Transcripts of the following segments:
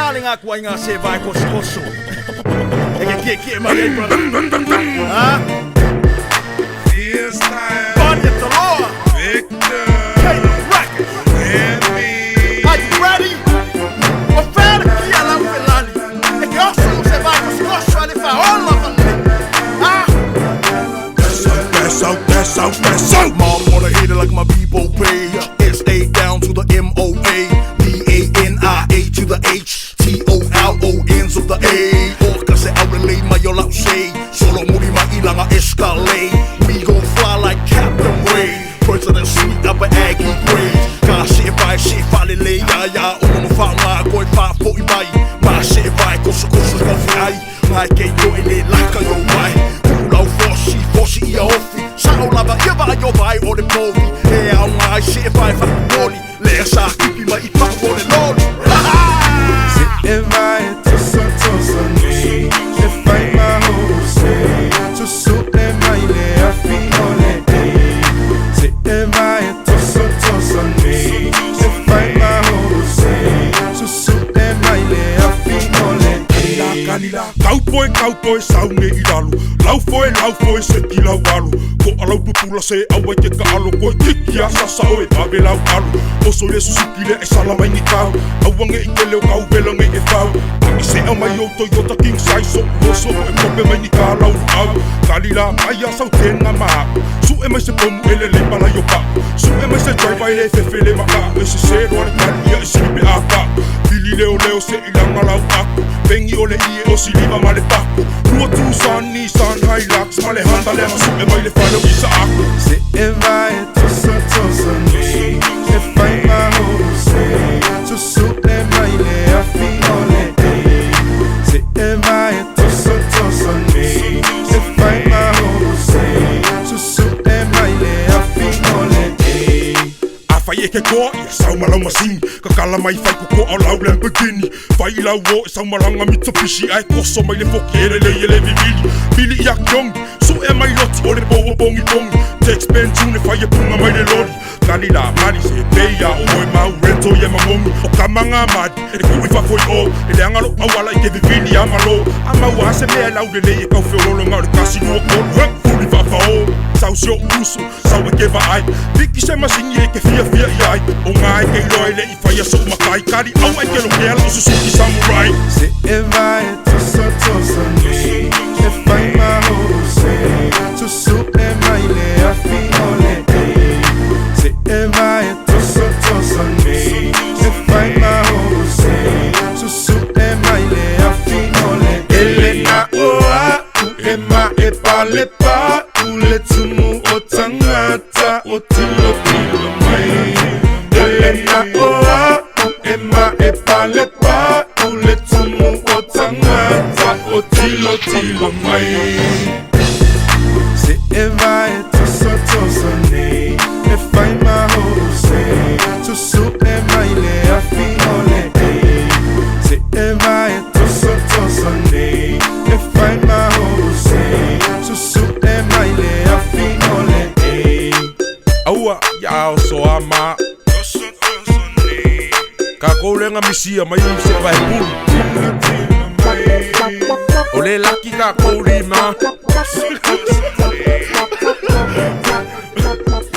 darling aku inga se vai koso. Eke my brother. Vaniah Toloa. Victor. Are you ready? Ofere kia la ufelani. Eke oso se vai koso ali fa all of them. That's out. Mom wanna hit it like my people pay. S-A down to the M-O-A. D-A-N-I-A to the H. T-O-L-O-N's of the A. Orca se aurelay my yolau say. Solo muri ma ilanga escalade. We gon' fly like Captain Ray. President sweet up an Aggie grade. Ka shit vai lele ya. Ono no fa nga koi fa fo I mai. Ma shit vai koso ka fi ai. Mai ke yo ele laka yo mai. Pulau fosi ia ofi. Sao lava ia va yo vai o le povi. E au mai shit vai fa boli. Le sa kipi mai I fa o le loli. Se vai Tosotoso Nei. Se fai ma hose. Tosotoso Nei le afi ole. Se vai Tosotoso Nei. Se fai ma hose. Tosotoso Nei le afi ole. Kalila Kaupoi saunge I lalu. Laufoi se ki lau alu. Ko alau pupula se awa ke ka alo. Ko tiki a sasa oe babe lau alu. Oso le susukile e salama I kau. Awange I ke leo kau velange e fau. Aki se au mai o Toyota King size so. Oso e kope mai ni ka lau au. Kalila mai a sau tena maa. Su e mai se pomu ele le pala yo pa. Su e mai se drive ele fefele maka. E se se roare kari ia I silipe a ka. Pili leo se ilanga lau aku. Pengi ole I o siliva ma le paku. Rua Tucson, Nissan, Hilux, ma le handa le masu e mai le whale o isa aku. Se e vai Tosotoso Nei. Se fai ma hose. Tusu e mai le afi ole. Se e vai Tosotoso Nei. Se fai ma hose. Tusu e mai le afi ole. Fai ke koa ia sau malau masini. Kakala mai fai ko au lau Lamborghini. Fai lau o sau malanga Mitsubishi. Ai koso mai le foki ele vivili. Bili ia kiongi. Su e mai loti o le powo bongi. Tex Ben tune fai e punga mai le lori. Kalila mani se peia o moe mau rento ia mangongi. O kamanga madi e kui fafoi o. E le angalo awala I ke vivili amalo. Amau ase mea lau le e kau feololo ngau le kasi nua kolu. Fuli fafao. Sau sio uso, sau e ke vai. Piki se masingi e ke fia iai. O ngai ke loe le I fai a so makai. Kari au ai ke lo kea la o Suzuki Samurai. Se e vai Tosotoso Nei. Se fai ma hose. Tusu e mai le afi ole. Se e vai Tosotoso Nei. Se fai ma hose. Tusu e mai le afi ole. Elena oa, u e ma e pale pa. Ule tumu o tangata o tilo mai. Elena oa, u e ma e pale pa. Ule tumu o tangata o tilo mai. Se e vai Tosotoso Nei. E fai ma hose. Tusu e mai le afi ole. Se e vai Tosotoso Nei. E fai ma hose. Tusu e mai le afi ole. Aua ya so ama. Tosotoso Nei. Ka koulenga misia mai se vai pulu. Ole laki ka koulima.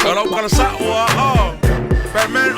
Kalau kana sa o Batman